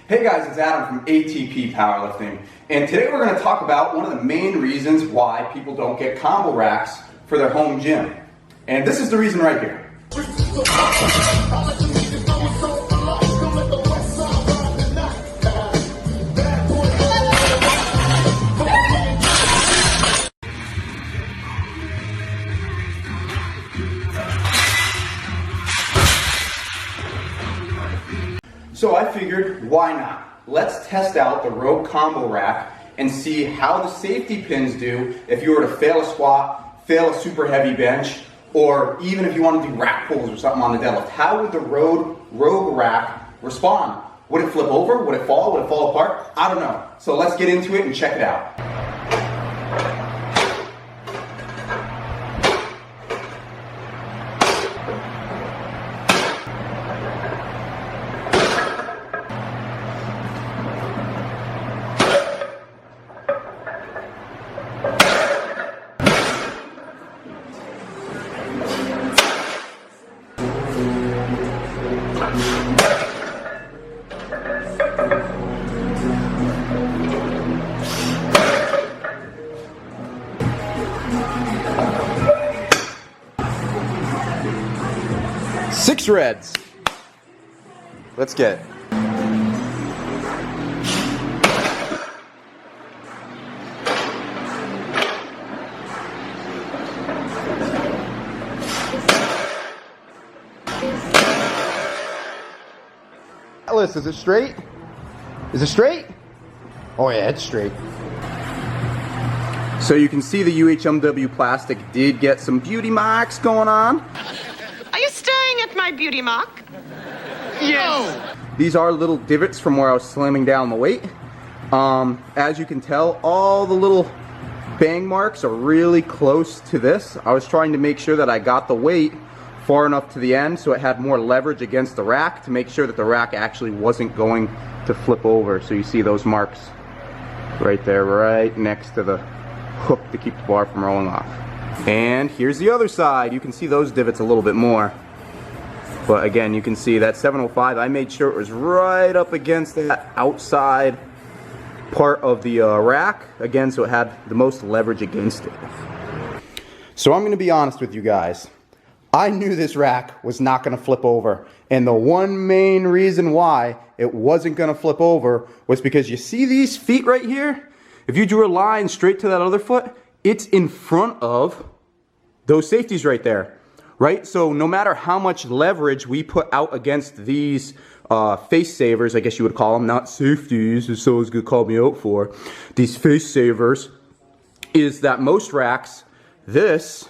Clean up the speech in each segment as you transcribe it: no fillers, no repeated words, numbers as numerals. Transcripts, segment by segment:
Hey guys, it's Adam from ATP Powerlifting, and today we're going to talk about one of the main reasons why people don't get combo racks for their home gym. And this is the reason right here. So I figured, why not? Let's test out the Rogue Combo Rack and see how the safety pins do if you were to fail a squat, fail a super heavy bench, or even if you want to do rack pulls or something on the deadlift. How would the Rogue Rack respond? Would it flip over? Would it fall? Would it fall apart? I don't know. So let's get into it and check it out. Six reds. Let's get it. Atlas, is it straight? Is it straight? Oh yeah, it's straight. So you can see the UHMW plastic did get some beauty marks going on. Are you staring at my beauty mark? Yes. These are little divots from where I was slamming down the weight. As you can tell, all the little bang marks are really close to this. I was trying to make sure that I got the weight far enough to the end so it had more leverage against the rack to make sure that the rack actually wasn't going to flip over. So you see those marks right there, right next to the hook to keep the bar from rolling off. And here's the other side. You can see those divots a little bit more. But again, you can see that 705, I made sure it was right up against that outside part of the rack, again, so it had the most leverage against it. So I'm going to be honest with you guys. I knew this rack was not going to flip over. And the one main reason why it wasn't going to flip over was because you see these feet right here? If you drew a line straight to that other foot, it's in front of those safeties right there. Right? So no matter how much leverage we put out against these face savers, I guess you would call them, not safeties, as someone's going to call me out for, these face savers, is that most racks, this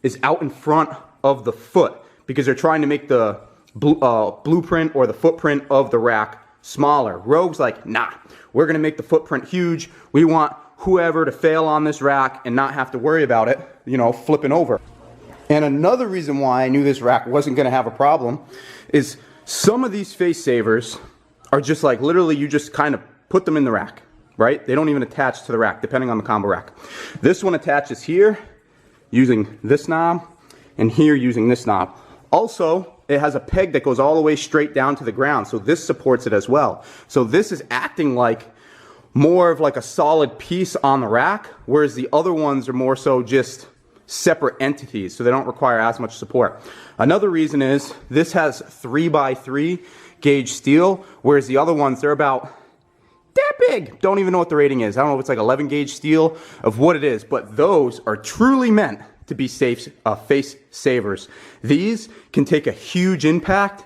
is out in front of the foot because they're trying to make the blueprint or the footprint of the rack smaller. Rogue's like, nah, we're going to make the footprint huge. We want whoever to fail on this rack and not have to worry about it, you know, flipping over. And another reason why I knew this rack wasn't going to have a problem is some of these face savers are just like literally you just kind of put them in the rack, right? They don't even attach to the rack depending on the combo rack. This one attaches here using this knob and here using this knob. Also, it has a peg that goes all the way straight down to the ground, so this supports it as well. So this is acting like more of like a solid piece on the rack, whereas the other ones are more so just separate entities, so they don't require as much support. Another reason is this has 3x3 gauge steel, whereas the other ones, they're about that big. Don't even know what the rating is. I don't know if it's like 11 gauge steel of what it is, but those are truly meant to be face savers. These can take a huge impact,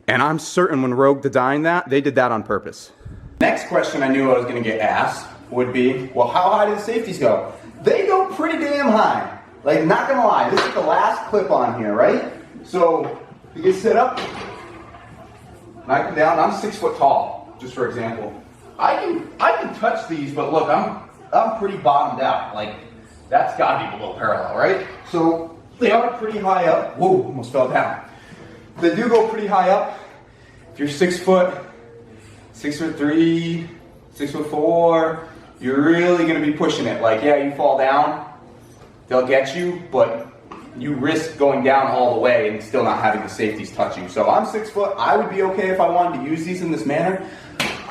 and I'm certain when Rogue designed that, they did that on purpose. Next question I knew I was going to get asked would be, well, how high do the safeties go? They go pretty damn high. Like, not gonna lie, this is the last clip on here, right? So, you can sit up, and I come down, I'm 6 foot tall, just for example. I can touch these, but look, I'm pretty bottomed out. Like, that's gotta be below parallel, right? So, they are pretty high up. Whoa, almost fell down. They do go pretty high up. If you're 6 foot, 6'3", 6'4", you're really gonna be pushing it. Like, yeah, you fall down, they'll get you, but you risk going down all the way and still not having the safeties touch you. So I'm 6 foot. I would be okay if I wanted to use these in this manner.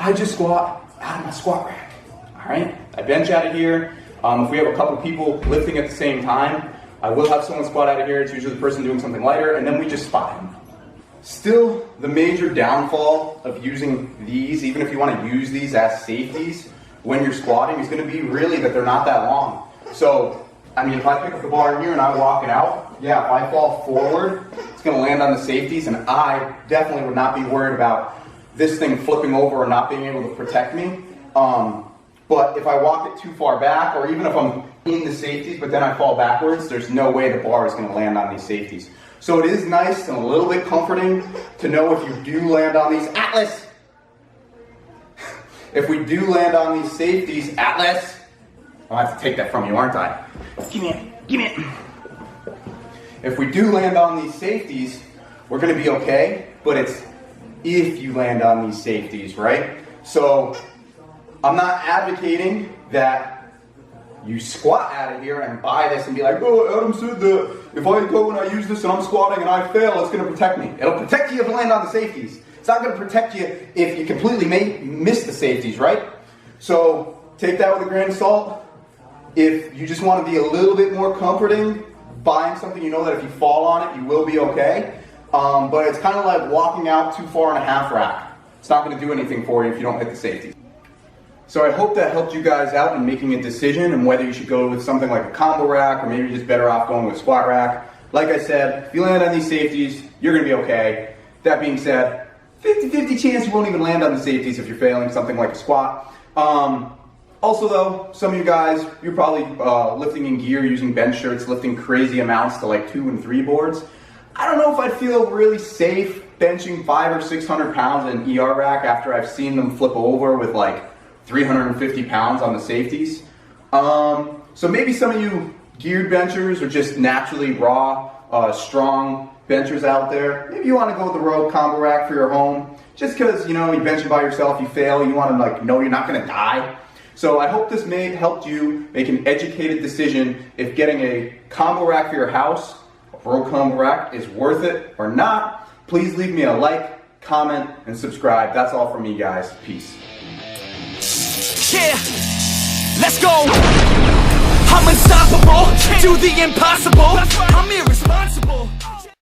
I just squat out of my squat rack. All right, I bench out of here. If we have a couple people lifting at the same time, I will have someone squat out of here. It's usually the person doing something lighter, and then we just spot him. Still, the major downfall of using these, even if you want to use these as safeties when you're squatting, is going to be really that they're not that long. So, I mean, if I pick up the bar in here and I walk it out, yeah, if I fall forward, it's going to land on the safeties, and I definitely would not be worried about this thing flipping over or not being able to protect me. But if I walk it too far back, or even if I'm in the safeties but then I fall backwards, there's no way the bar is going to land on these safeties. So it is nice and a little bit comforting to know if you do land on these, Atlas! If we do land on these safeties, Atlas! I'll have to take that from you, aren't I? Give me it, give me it. If we do land on these safeties, we're going to be okay, but it's if you land on these safeties, right? So I'm not advocating that you squat out of here and buy this and be like, oh, Adam said that if I go and I use this and I'm squatting and I fail, it's going to protect me. It'll protect you if you land on the safeties. It's not going to protect you if you completely miss the safeties, right? So take that with a grain of salt. If you just want to be a little bit more comforting, buying something you know that if you fall on it, you will be okay. But it's kind of like walking out too far in a half rack. It's not going to do anything for you if you don't hit the safeties. So I hope that helped you guys out in making a decision and whether you should go with something like a combo rack or maybe you're just better off going with a squat rack. Like I said, if you land on these safeties, you're going to be okay. That being said, 50-50 chance you won't even land on the safeties if you're failing something like a squat. Also though, some of you guys, you're probably lifting in gear using bench shirts, lifting crazy amounts to like 2 and 3 boards. I don't know if I'd feel really safe benching 500 or 600 pounds in an ER rack after I've seen them flip over with like 350 pounds on the safeties. So maybe some of you geared benchers or just naturally raw, strong benchers out there, maybe you want to go with the Rogue combo rack for your home, just because, you know, you bench it by yourself, you fail, you want to like know you're not going to die. So I hope this helped you make an educated decision if getting a combo rack for your house, a Rogue combo rack, is worth it or not. Please leave me a like, comment, and subscribe. That's all from me, guys. Peace. Yeah, let's go. I'm unstoppable, do the impossible. I'm irresponsible.